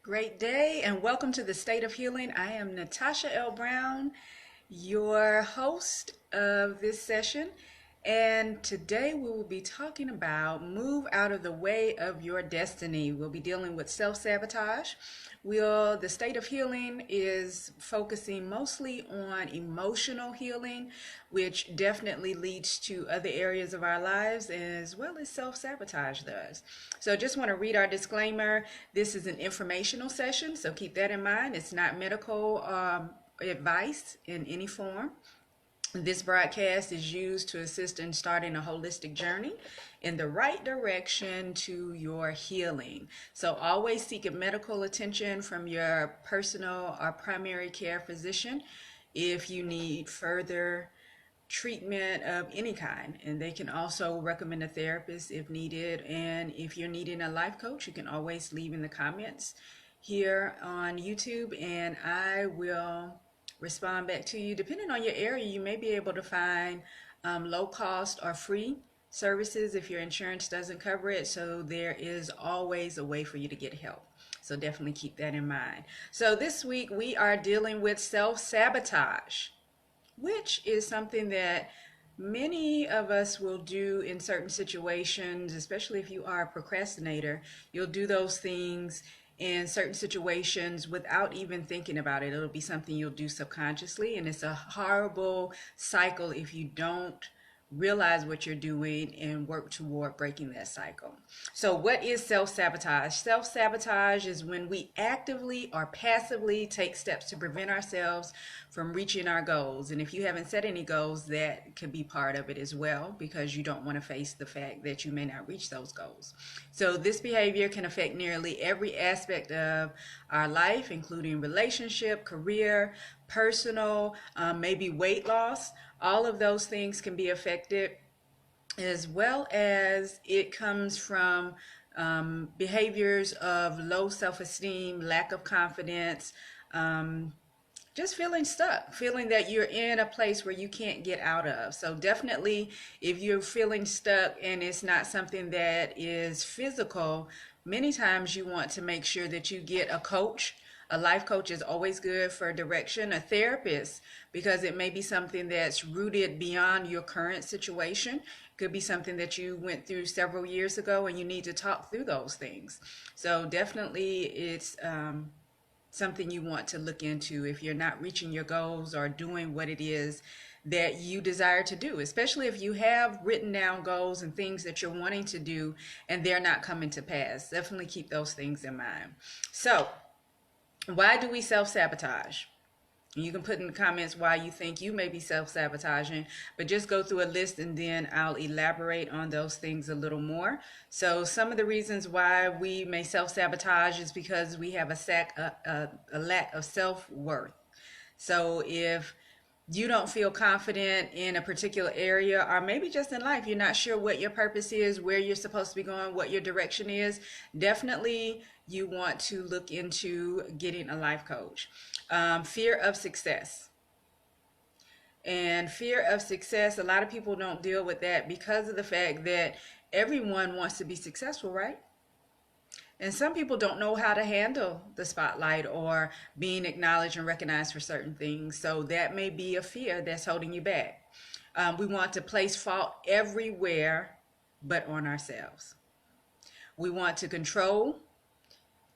Great day and welcome to the State of Healing. I am Natasha L Brown, your host of this session. And today we will be talking about move out of the way of your destiny. We'll be dealing with self-sabotage. The State of Healing is focusing mostly on emotional healing, which definitely leads to other areas of our lives as well as self-sabotage does. So just want to read our disclaimer. This is an informational session, so keep that in mind. It's not medical advice in any form. This broadcast is used to assist in starting a holistic journey in the right direction to your healing. So always seek a medical attention from your personal or primary care physician if you need further treatment of any kind, and they can also recommend a therapist if needed. And if you're needing a life coach, you can always leave in the comments here on YouTube and I will respond back to you. Depending on your area, you may be able to find low cost or free services if your insurance doesn't cover it. So there is always a way for you to get help. So definitely keep that in mind. So this week we are dealing with self-sabotage, which is something that many of us will do in certain situations, especially if you are a procrastinator. You'll do those things in certain situations without even thinking about it. It'll be something you'll do subconsciously, and it's a horrible cycle if you don't realize what you're doing and work toward breaking that cycle. So what is self-sabotage? Self-sabotage is when we actively or passively take steps to prevent ourselves from reaching our goals. And if you haven't set any goals, that could be part of it as well, because you don't want to face the fact that you may not reach those goals. So this behavior can affect nearly every aspect of our life, including relationship, career, personal, maybe weight loss. All of those things can be affected, as well as it comes from behaviors of low self-esteem, lack of confidence, just feeling stuck, feeling that you're in a place where you can't get out of. So definitely, if you're feeling stuck and it's not something that is physical, many times you want to make sure that you get a coach. A life coach is always good for direction, a therapist, because it may be something that's rooted beyond your current situation. It could be something that you went through several years ago and you need to talk through those things. So definitely it's something you want to look into if you're not reaching your goals or doing what it is that you desire to do, especially if you have written down goals and things that you're wanting to do and they're not coming to pass. Definitely keep those things in mind. So why do we self-sabotage? You can put in the comments why you think you may be self-sabotaging, but just go through a list and then I'll elaborate on those things a little more. So some of the reasons why we may self-sabotage is because we have a lack of self-worth. So if you don't feel confident in a particular area, or maybe just in life, you're not sure what your purpose is, where you're supposed to be going, what your direction is, definitely you want to look into getting a life coach. Fear of success. And fear of success, a lot of people don't deal with that because of the fact that everyone wants to be successful, right? And some people don't know how to handle the spotlight or being acknowledged and recognized for certain things. So that may be a fear that's holding you back. We want to place fault everywhere but on ourselves. We want to control,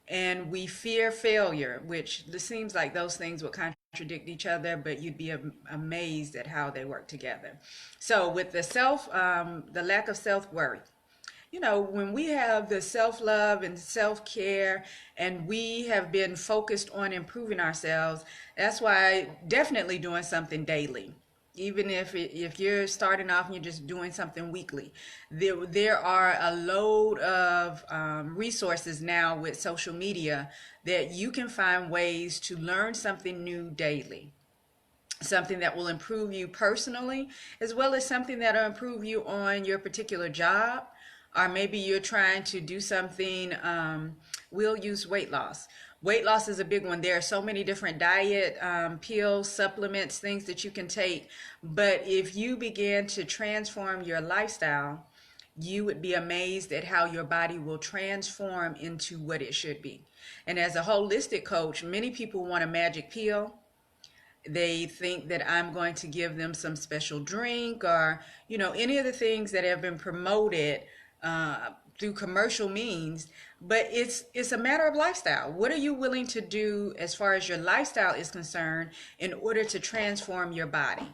and we fear failure, which seems like those things would contradict each other, but you'd be amazed at how they work together. So with the lack of self-worth, when we have the self-love and self-care and we have been focused on improving ourselves, that's why definitely doing something daily. Even if you're starting off and you're just doing something weekly, there are a load of resources now with social media that you can find ways to learn something new daily. Something that will improve you personally, as well as something that will improve you on your particular job, or maybe you're trying to do something. We'll use weight loss. Weight loss is a big one. There are so many different diet pills, supplements, things that you can take. But if you begin to transform your lifestyle, you would be amazed at how your body will transform into what it should be. And as a holistic coach, many people want a magic pill. They think that I'm going to give them some special drink or, any of the things that have been promoted through commercial means. But it's a matter of lifestyle. What are you willing to do as far as your lifestyle is concerned in order to transform your body?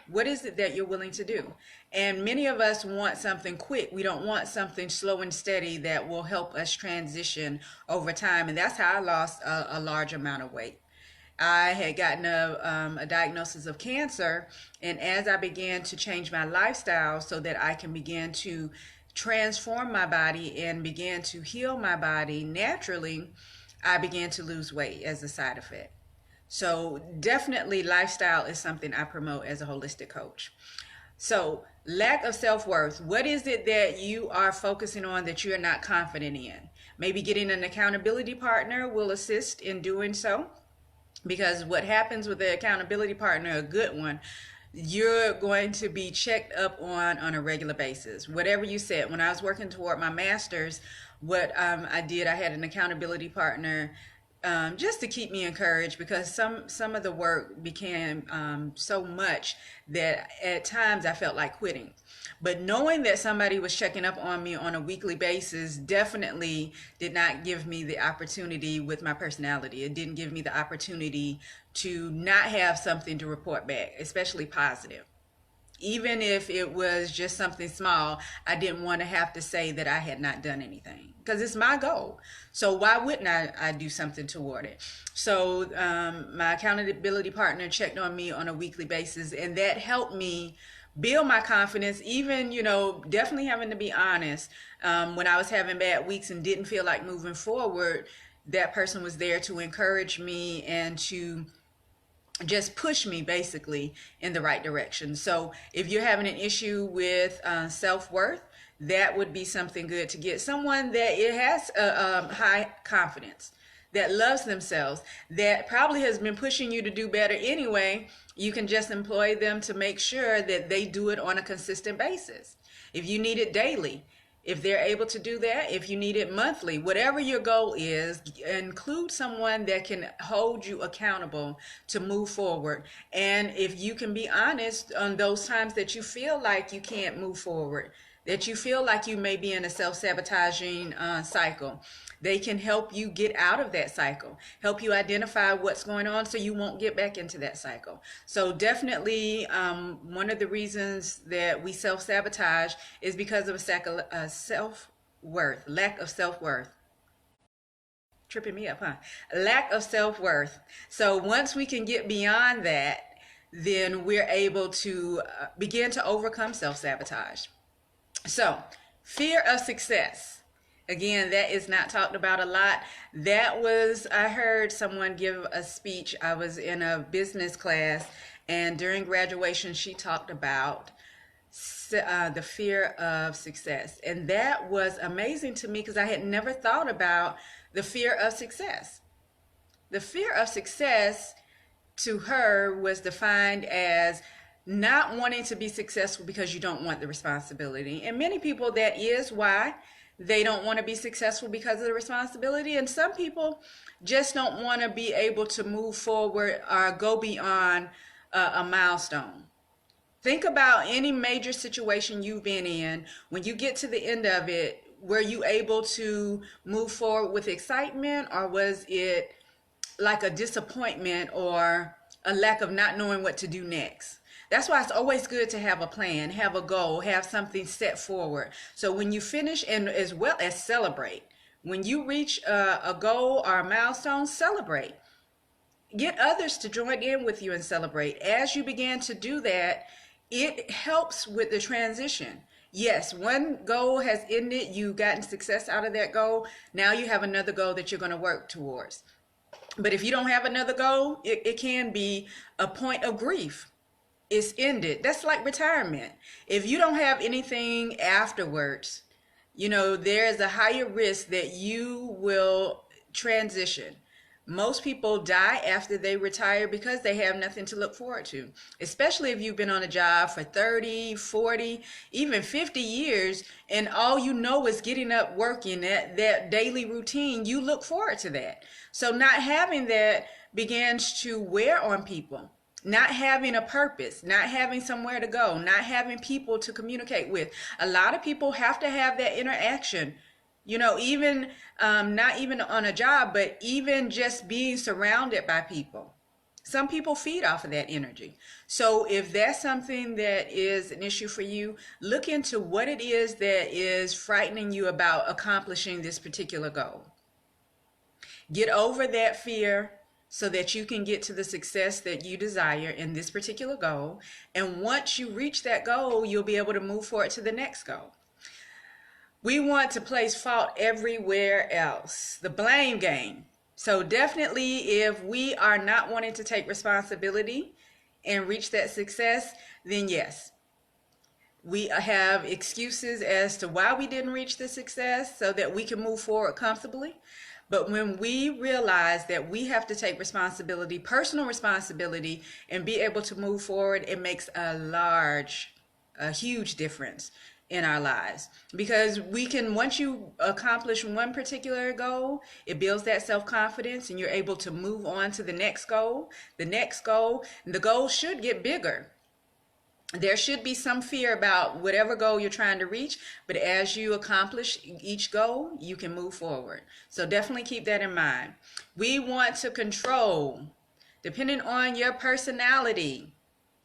What is it that you're willing to do? And many of us want something quick. We don't want something slow and steady that will help us transition over time. And that's how I lost a large amount of weight. I had gotten a diagnosis of cancer, and as I began to change my lifestyle so that I can begin to transform my body and begin to heal my body naturally, I began to lose weight as a side effect. So definitely lifestyle is something I promote as a holistic coach. So lack of self-worth, what is it that you are focusing on that you're not confident in? Maybe getting an accountability partner will assist in doing so. Because what happens with the accountability partner, a good one, you're going to be checked up on a regular basis. Whatever you said. When I was working toward my master's, what I did, I had an accountability partner just to keep me encouraged, because some of the work became so much that at times I felt like quitting. But knowing that somebody was checking up on me on a weekly basis definitely did not give me the opportunity with my personality. It didn't give me the opportunity to not have something to report back, especially positive. Even if it was just something small, I didn't want to have to say that I had not done anything, because it's my goal. So why wouldn't I do something toward it? So my accountability partner checked on me on a weekly basis, and that helped me build my confidence. Even, definitely having to be honest, when I was having bad weeks and didn't feel like moving forward, that person was there to encourage me and to just push me basically in the right direction. So if you're having an issue with self-worth, that would be something good to get someone that it has a high confidence, that loves themselves, that probably has been pushing you to do better anyway. You can just employ them to make sure that they do it on a consistent basis. If you need it daily, if they're able to do that, if you need it monthly, whatever your goal is, include someone that can hold you accountable to move forward. And if you can be honest on those times that you feel like you can't move forward, that you feel like you may be in a self-sabotaging cycle, they can help you get out of that cycle, help you identify what's going on so you won't get back into that cycle. So definitely one of the reasons that we self-sabotage is because of a self-worth, lack of self-worth. Tripping me up, huh? Lack of self-worth. So once we can get beyond that, then we're able to begin to overcome self-sabotage. So fear of success. Again, that is not talked about a lot. I heard someone give a speech. I was in a business class, and during graduation, she talked about the fear of success. And that was amazing to me, because I had never thought about the fear of success. The fear of success to her was defined as not wanting to be successful because you don't want the responsibility. And many people, that is why they don't want to be successful, because of the responsibility. And some people just don't want to be able to move forward or go beyond a milestone. Think about any major situation you've been in. When you get to the end of it, were you able to move forward with excitement, or was it like a disappointment or a lack of not knowing what to do next? That's why it's always good to have a plan, have a goal, have something set forward. So when you finish, and as well as celebrate, when you reach a goal or a milestone, celebrate. Get others to join in with you and celebrate. As you begin to do that, it helps with the transition. Yes, one goal has ended, you've gotten success out of that goal. Now you have another goal that you're going to work towards. But if you don't have another goal, it can be a point of grief. It's ended. That's like retirement. If you don't have anything afterwards, there's a higher risk that you will transition. Most people die after they retire because they have nothing to look forward to. Especially if you've been on a job for 30, 40, even 50 years, and all you know is getting up, working, that daily routine. You look forward to that. So not having that begins to wear on people. Not having a purpose, not having somewhere to go, not having people to communicate with. A lot of people have to have that interaction, even not even on a job, but even just being surrounded by people. Some people feed off of that energy. So if that's something that is an issue for you, look into what it is that is frightening you about accomplishing this particular goal. Get over that fear so that you can get to the success that you desire in this particular goal. And once you reach that goal, you'll be able to move forward to the next goal. We want to place fault everywhere else. The blame game. So definitely, if we are not wanting to take responsibility and reach that success, then yes, we have excuses as to why we didn't reach the success so that we can move forward comfortably. But when we realize that we have to take responsibility, personal responsibility, and be able to move forward, it makes a huge difference in our lives. Because once you accomplish one particular goal, it builds that self-confidence and you're able to move on to the next goal. The goal should get bigger. There should be some fear about whatever goal you're trying to reach, but as you accomplish each goal, you can move forward. So definitely keep that in mind. We want to control, depending on your personality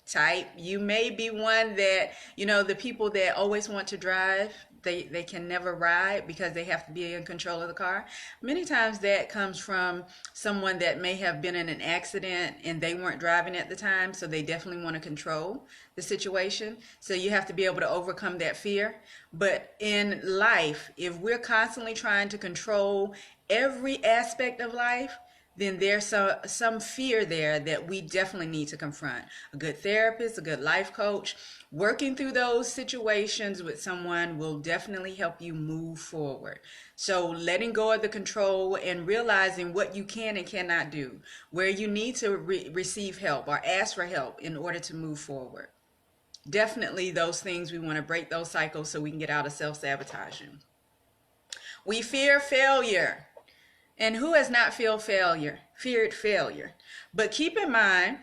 type. You may be one that, the people that always want to drive, they can never ride because they have to be in control of the car. Many times that comes from someone that may have been in an accident and they weren't driving at the time, so they definitely want to control the situation. So you have to be able to overcome that fear. But in life, if we're constantly trying to control every aspect of life, then there's some fear there that we definitely need to confront. A good therapist, a good life coach, working through those situations with someone will definitely help you move forward. So letting go of the control and realizing what you can and cannot do, where you need to receive help or ask for help in order to move forward. Definitely those things, we want to break those cycles so we can get out of self-sabotaging. We fear failure. And who has not feared failure? But keep in mind,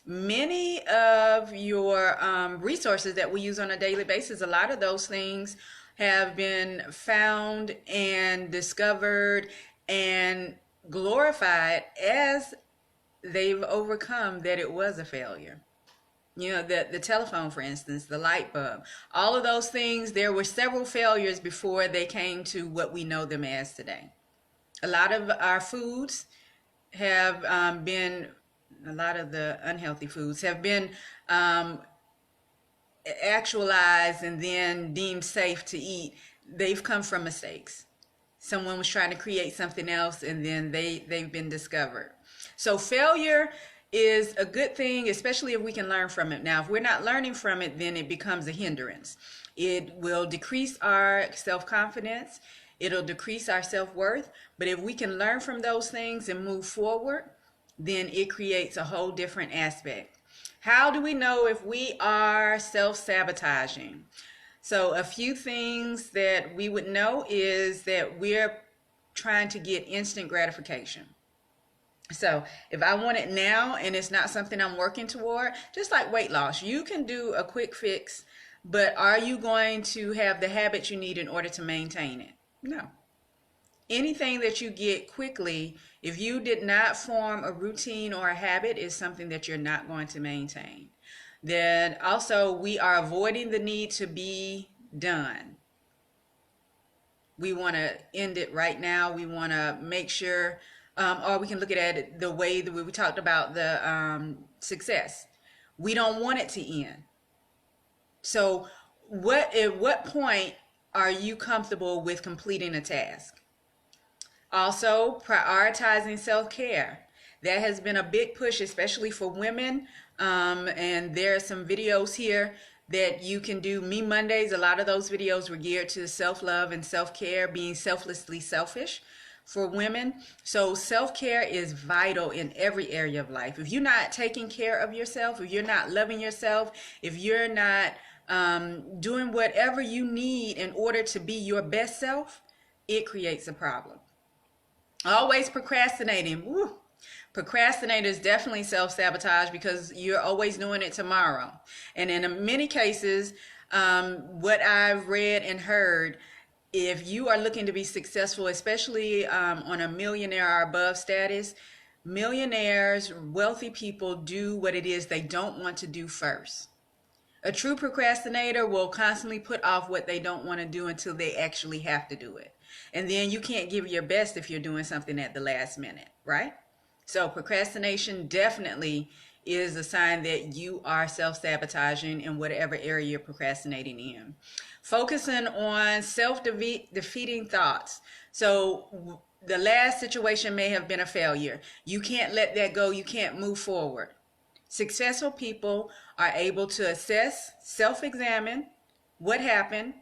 many of your resources that we use on a daily basis, a lot of those things have been found and discovered and glorified as they've overcome that it was a failure. The telephone, for instance, the light bulb, all of those things, there were several failures before they came to what we know them as today. A lot of our foods have a lot of the unhealthy foods have been actualized and then deemed safe to eat. They've come from mistakes. Someone was trying to create something else and then they've been discovered. So failure is a good thing, especially if we can learn from it. Now, if we're not learning from it, then it becomes a hindrance. It will decrease our self-confidence. It'll decrease our self-worth. But if we can learn from those things and move forward, then it creates a whole different aspect. How do we know if we are self-sabotaging? So a few things that we would know is that we're trying to get instant gratification. So if I want it now and it's not something I'm working toward, just like weight loss, you can do a quick fix, but are you going to have the habits you need in order to maintain it? No. Anything that you get quickly, if you did not form a routine or a habit, is something that you're not going to maintain. Then also, we are avoiding the need to be done. We want to end it right now. We want to make sure, or we can look at it the way that we talked about the success. We don't want it to end. So at what point are you comfortable with completing a task? Also, prioritizing self-care. That has been a big push, especially for women. And there are some videos here that you can do. Me Mondays, a lot of those videos were geared to self-love and self-care, being selflessly selfish for women. So self-care is vital in every area of life. If you're not taking care of yourself, if you're not loving yourself, if you're not doing whatever you need in order to be your best self, it creates a problem. Always procrastinating. Woo. Procrastinator is definitely self-sabotage because you're always doing it tomorrow. And in many cases, what I've read and heard, if you are looking to be successful, especially on a millionaire or above status, millionaires, wealthy people do what it is they don't want to do first. A true procrastinator will constantly put off what they don't want to do until they actually have to do it. And then you can't give your best if you're doing something at the last minute, right? So procrastination definitely is a sign that you are self-sabotaging in whatever area you're procrastinating in. Focusing on self-defeating thoughts. So the last situation may have been a failure. You can't let that go. You can't move forward. Successful people are able to assess, self-examine what happened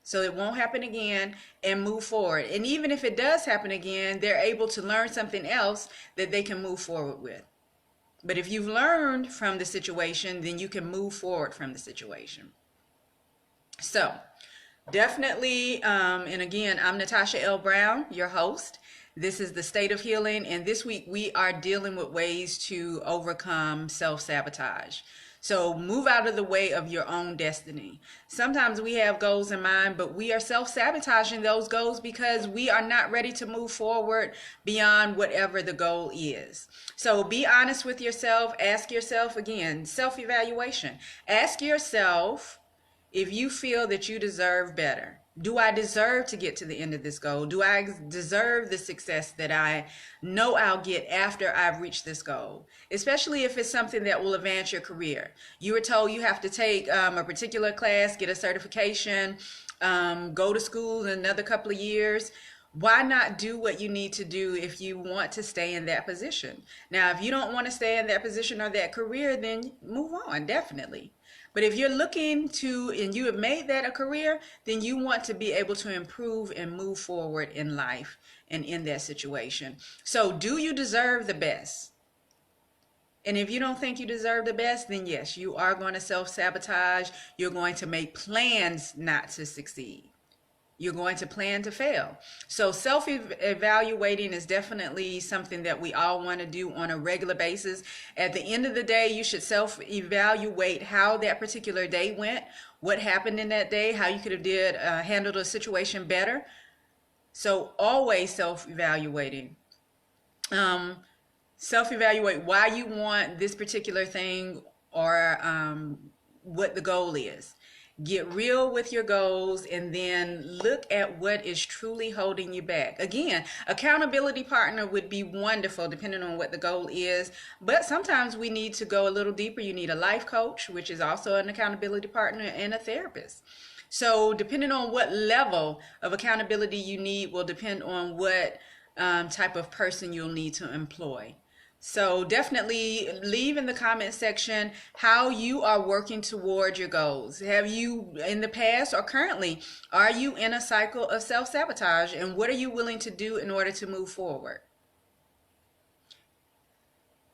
so it won't happen again and move forward. And even if it does happen again, they're able to learn something else that they can move forward with. But if you've learned from the situation, then you can move forward from the situation. So definitely, and again, I'm Natasha L Brown, your host. This is the State of Healing, and this week we are dealing with ways to overcome self-sabotage. So move out of the way of your own destiny. Sometimes we have goals in mind, but we are self-sabotaging those goals because we are not ready to move forward beyond whatever the goal is. So be honest with yourself. Ask yourself again, self-evaluation. Ask yourself if you feel that you deserve better. Do I deserve to get to the end of this goal? Do I deserve the success that I know I'll get after I've reached this goal? Especially if it's something that will advance your career. You were told you have to take a particular class, get a certification, go to school in another couple of years. Why not do what you need to do if you want to stay in that position? Now, if you don't want to stay in that position or that career, then move on, definitely. But if you're looking to, and you have made that a career, then you want to be able to improve and move forward in life and in that situation. So do you deserve the best? And if you don't think you deserve the best, then yes, you are going to self-sabotage. You're going to make plans not to succeed. You're going to plan to fail. So self-evaluating is definitely something that we all want to do on a regular basis. At the end of the day, you should self-evaluate how that particular day went, what happened in that day, how you could have handled a situation better. So always self-evaluating. Self-evaluate why you want this particular thing or what the goal is. Get real with your goals and then look at what is truly holding you back. Again, accountability partner would be wonderful depending on what the goal is, but sometimes we need to go a little deeper. You need a life coach, which is also an accountability partner, and a therapist. So depending on what level of accountability you need will depend on what type of person you'll need to employ. So definitely leave in the comment section how you are working toward your goals. Have you in the past or currently, are you in a cycle of self-sabotage, and what are you willing to do in order to move forward?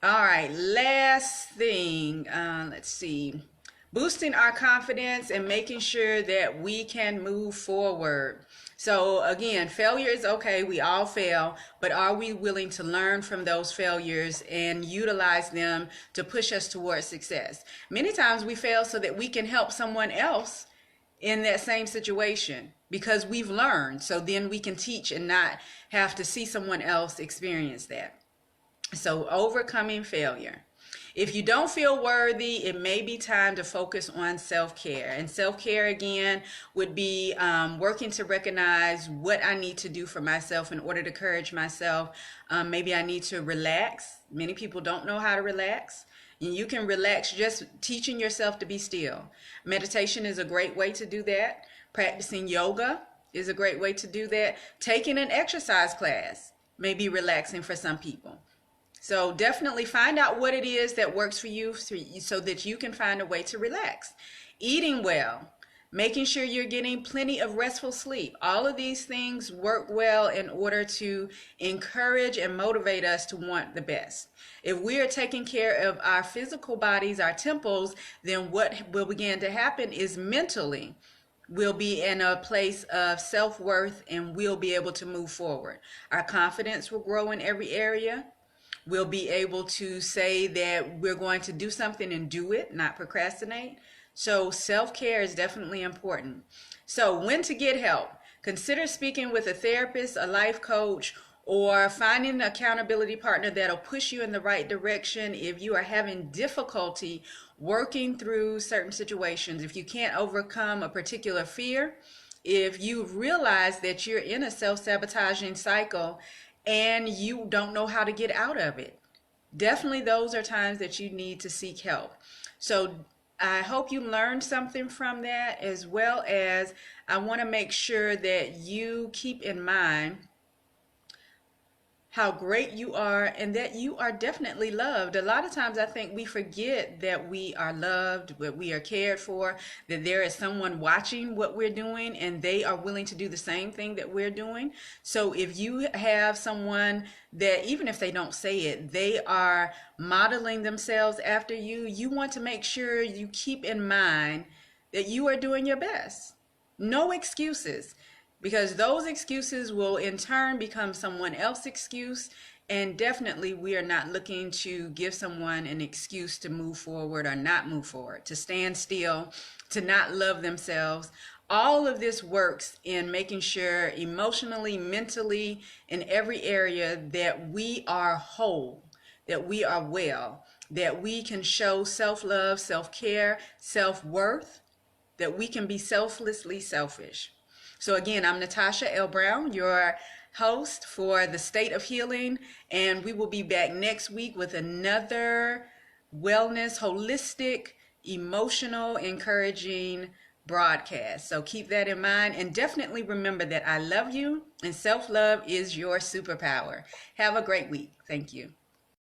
All right, last thing, let's see. Boosting our confidence and making sure that we can move forward. So again, failure is okay. We all fail, but are we willing to learn from those failures and utilize them to push us towards success? Many times we fail so that we can help someone else in that same situation because we've learned. So then we can teach and not have to see someone else experience that. So overcoming failure. If you don't feel worthy, it may be time to focus on self-care. And self-care, again, would be working to recognize what I need to do for myself in order to encourage myself. Maybe I need to relax. Many people don't know how to relax. And you can relax just teaching yourself to be still. Meditation is a great way to do that. Practicing yoga is a great way to do that. Taking an exercise class may be relaxing for some people. So definitely find out what it is that works for you so that you can find a way to relax. Eating well. making sure you're getting plenty of restful sleep. All of these things work well in order to encourage and motivate us to want the best. If we are taking care of our physical bodies, our temples, then what will begin to happen is mentally we'll be in a place of self-worth and we'll be able to move forward. Our confidence will grow in every area. We'll be able to say that we're going to do something and do it, not procrastinate. So self-care is definitely important. So when to get help? Consider speaking with a therapist, a life coach, or finding an accountability partner that'll push you in the right direction if you are having difficulty working through certain situations. If you can't overcome a particular fear, if you realize that you're in a self-sabotaging cycle and you don't know how to get out of it, definitely those are times that you need to seek help. So I hope you learned something from that, as well as I want to make sure that you keep in mind how great you are and that you are definitely loved. A lot of times I think we forget that we are loved, that we are cared for, that there is someone watching what we're doing and they are willing to do the same thing that we're doing. So if you have someone that, even if they don't say it, they are modeling themselves after you, you want to make sure you keep in mind that you are doing your best. No excuses, because those excuses will in turn become someone else's excuse. And definitely we are not looking to give someone an excuse to move forward or not move forward, to stand still, to not love themselves. All of this works in making sure emotionally, mentally, in every area that we are whole, that we are well, that we can show self-love, self-care, self-worth, that we can be selflessly selfish. So again, I'm Natasha L Brown, your host for The State of Healing, and we will be back next week with another wellness, holistic, emotional, encouraging broadcast. So keep that in mind, and definitely remember that I love you and self-love is your superpower. Have a great week. Thank you.